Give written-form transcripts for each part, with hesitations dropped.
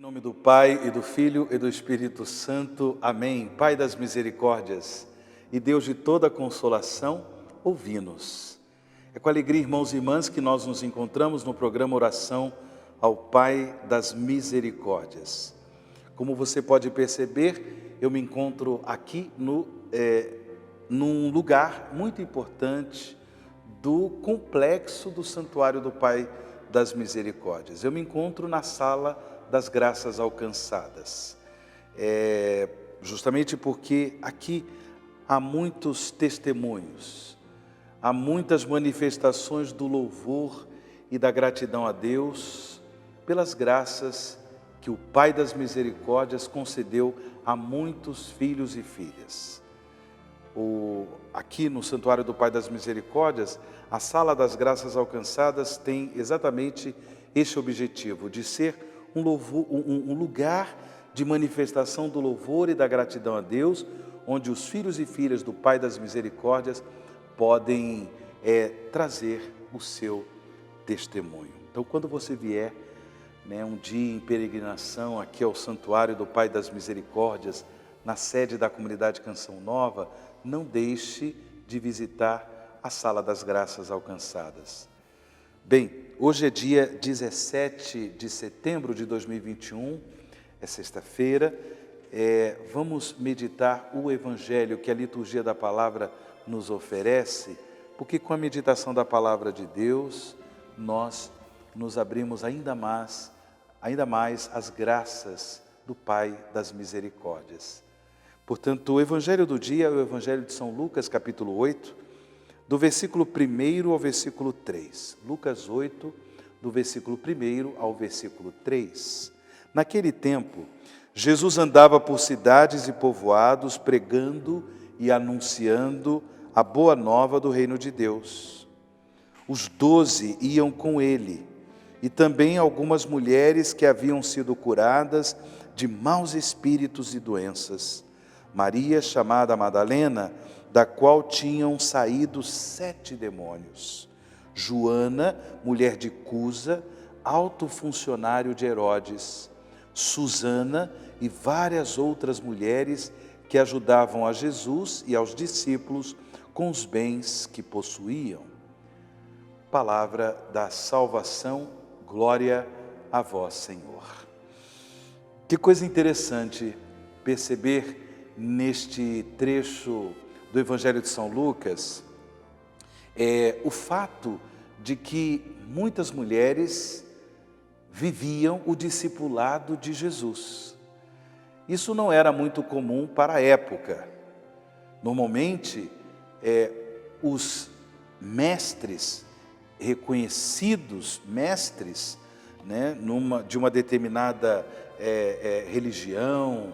Em nome do Pai, e do Filho, e do Espírito Santo. Amém. Pai das misericórdias e Deus de toda consolação, ouvi-nos. É com alegria, irmãos e irmãs, que nós nos encontramos no programa Oração ao Pai das Misericórdias. Como você pode perceber, eu me encontro aqui num lugar muito importante do complexo do Santuário do Pai das Misericórdias. Eu me encontro na Sala das Graças Alcançadas. Justamente porque aqui há muitos testemunhos, há muitas manifestações do louvor e da gratidão a Deus pelas graças que o Pai das Misericórdias concedeu a muitos filhos e filhas. Aqui no Santuário do Pai das Misericórdias, a Sala das Graças Alcançadas tem exatamente este objetivo, de ser um lugar de manifestação do louvor e da gratidão a Deus, onde os filhos e filhas do Pai das Misericórdias podem trazer o seu testemunho. Então, quando você vier, um dia em peregrinação aqui ao Santuário do Pai das Misericórdias, na sede da comunidade Canção Nova, não deixe de visitar a Sala das Graças Alcançadas. Bem, hoje é dia 17 de setembro de 2021, é sexta-feira. Vamos meditar o Evangelho que a liturgia da palavra nos oferece, porque com a meditação da palavra de Deus, nós nos abrimos ainda mais às graças do Pai das Misericórdias. Portanto, o Evangelho do dia é o Evangelho de São Lucas, capítulo 8, do versículo 1 ao versículo 3. Lucas 8, do versículo 1 ao versículo 3. Naquele tempo, Jesus andava por cidades e povoados, pregando e anunciando a boa nova do reino de Deus. Os 12 iam com ele, e também algumas mulheres que haviam sido curadas de maus espíritos e doenças. Maria, chamada Madalena, da qual tinham saído 7 demônios. Joana, mulher de Cusa, alto funcionário de Herodes. Susana e várias outras mulheres que ajudavam a Jesus e aos discípulos com os bens que possuíam. Palavra da salvação, glória a vós, Senhor. Que coisa interessante perceber neste trecho do Evangelho de São Lucas, o fato de que muitas mulheres viviam o discipulado de Jesus. Isso não era muito comum para a época. Normalmente, os mestres, reconhecidos mestres, de uma determinada religião,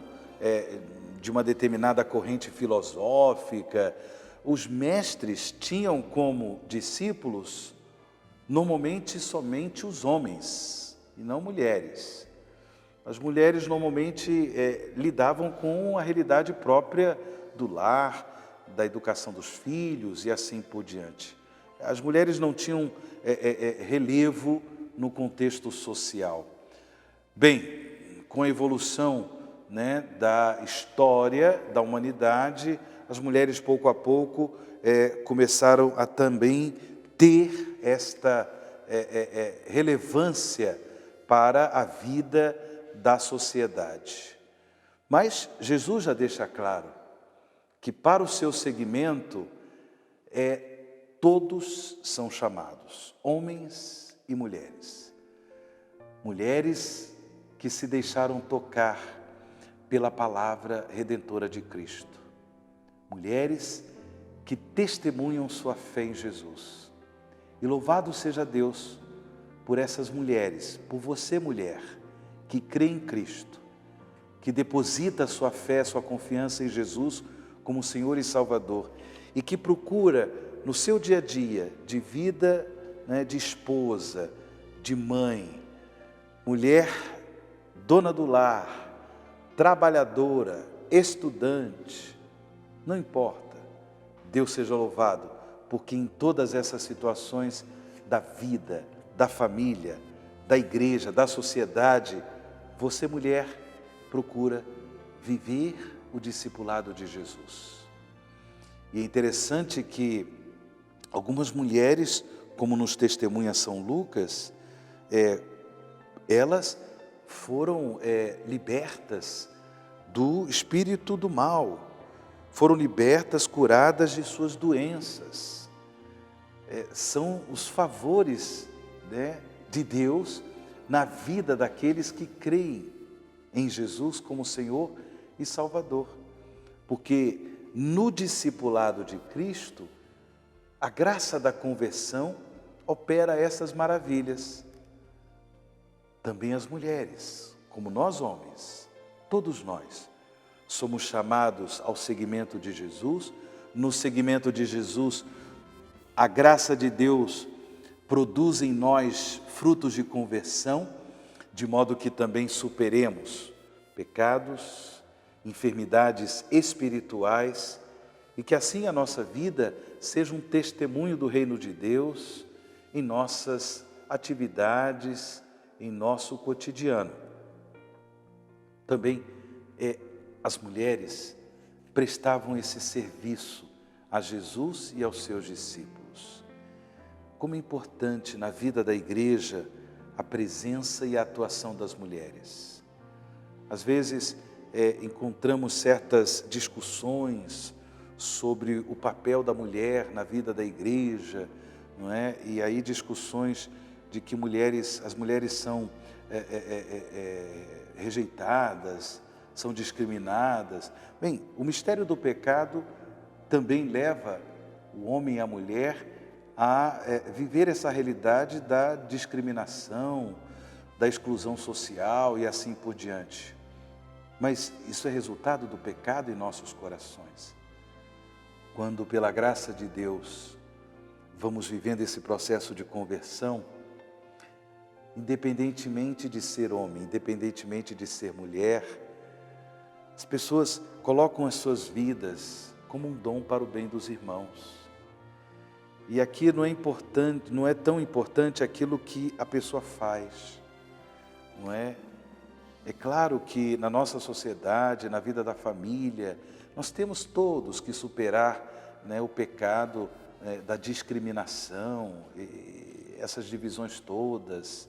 de uma determinada corrente filosófica, os mestres tinham como discípulos, normalmente, somente os homens, e não mulheres. As mulheres, normalmente, lidavam com a realidade própria do lar, da educação dos filhos e assim por diante. As mulheres não tinham relevo no contexto social. Bem, com a evolução da história da humanidade, as mulheres pouco a pouco começaram a também ter esta relevância para a vida da sociedade. Mas Jesus já deixa claro que para o seu segmento todos são chamados, homens e mulheres. Mulheres que se deixaram tocar pela palavra redentora de Cristo. Mulheres que testemunham sua fé em Jesus. E louvado seja Deus por essas mulheres, por você, mulher, que crê em Cristo, que deposita sua fé, sua confiança em Jesus como Senhor e Salvador, e que procura no seu dia a dia de vida, de esposa, de mãe, mulher dona do lar, trabalhadora, estudante, não importa. Deus seja louvado, porque em todas essas situações da vida, da família, da igreja, da sociedade, você, mulher, procura viver o discipulado de Jesus. E é interessante que algumas mulheres, como nos testemunha São Lucas, elas foram libertas do espírito do mal, foram libertas, curadas de suas doenças. São os favores, né, de Deus na vida daqueles que creem em Jesus como Senhor e Salvador. Porque no discipulado de Cristo, a graça da conversão opera essas maravilhas. Também as mulheres, como nós homens, todos nós, somos chamados ao seguimento de Jesus. No seguimento de Jesus, a graça de Deus produz em nós frutos de conversão, de modo que também superemos pecados, enfermidades espirituais, e que assim a nossa vida seja um testemunho do reino de Deus em nossas atividades, em nosso cotidiano. Também as mulheres prestavam esse serviço a Jesus e aos seus discípulos. Como é importante na vida da igreja a presença e a atuação das mulheres. Às vezes encontramos certas discussões sobre o papel da mulher na vida da igreja, não é? E aí discussões de que as mulheres são rejeitadas, são discriminadas. Bem, o mistério do pecado também leva o homem e a mulher a viver essa realidade da discriminação, da exclusão social e assim por diante. Mas isso é resultado do pecado em nossos corações. Quando, pela graça de Deus, vamos vivendo esse processo de conversão, independentemente de ser homem, independentemente de ser mulher, as pessoas colocam as suas vidas como um dom para o bem dos irmãos. E aqui não é tão importante aquilo que a pessoa faz, não é? É claro que na nossa sociedade, na vida da família, nós temos todos que superar, né, o pecado da discriminação, essas divisões todas.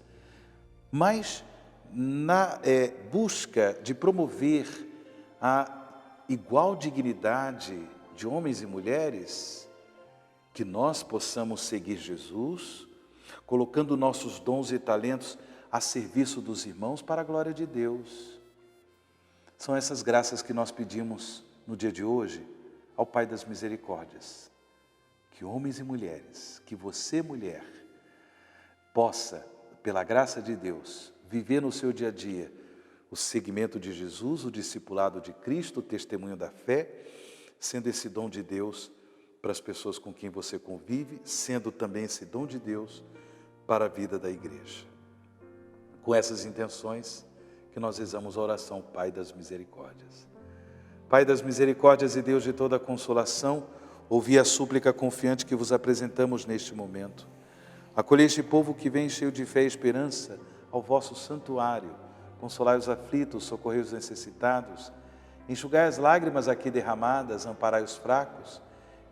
Mas na busca de promover a igual dignidade de homens e mulheres, que nós possamos seguir Jesus, colocando nossos dons e talentos a serviço dos irmãos para a glória de Deus. São essas graças que nós pedimos no dia de hoje ao Pai das Misericórdias. Que homens e mulheres, que você, mulher, possa, pela graça de Deus, viver no seu dia a dia o seguimento de Jesus, o discipulado de Cristo, o testemunho da fé, sendo esse dom de Deus para as pessoas com quem você convive, sendo também esse dom de Deus para a vida da igreja. Com essas intenções que nós rezamos a oração, Pai das Misericórdias. Pai das Misericórdias e Deus de toda a consolação, ouvi a súplica confiante que vos apresentamos neste momento. Acolhei este povo que vem cheio de fé e esperança ao vosso santuário. Consolai os aflitos, socorrei os necessitados, enxugai as lágrimas aqui derramadas, amparai os fracos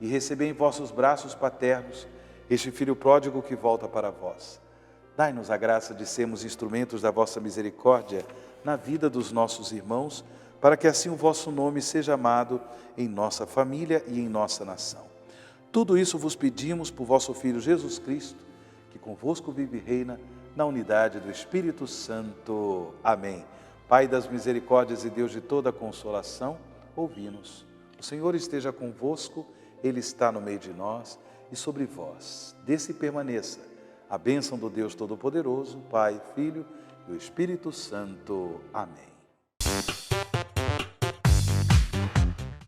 e recebei em vossos braços paternos este filho pródigo que volta para vós. Dai-nos a graça de sermos instrumentos da vossa misericórdia na vida dos nossos irmãos, para que assim o vosso nome seja amado em nossa família e em nossa nação. Tudo isso vos pedimos por vosso Filho Jesus Cristo, que convosco vive e reina na unidade do Espírito Santo. Amém. Pai das misericórdias e Deus de toda consolação, ouvi-nos. O Senhor esteja convosco, Ele está no meio de nós e sobre vós. Desça e permaneça a bênção do Deus Todo-Poderoso, Pai, Filho e o Espírito Santo. Amém.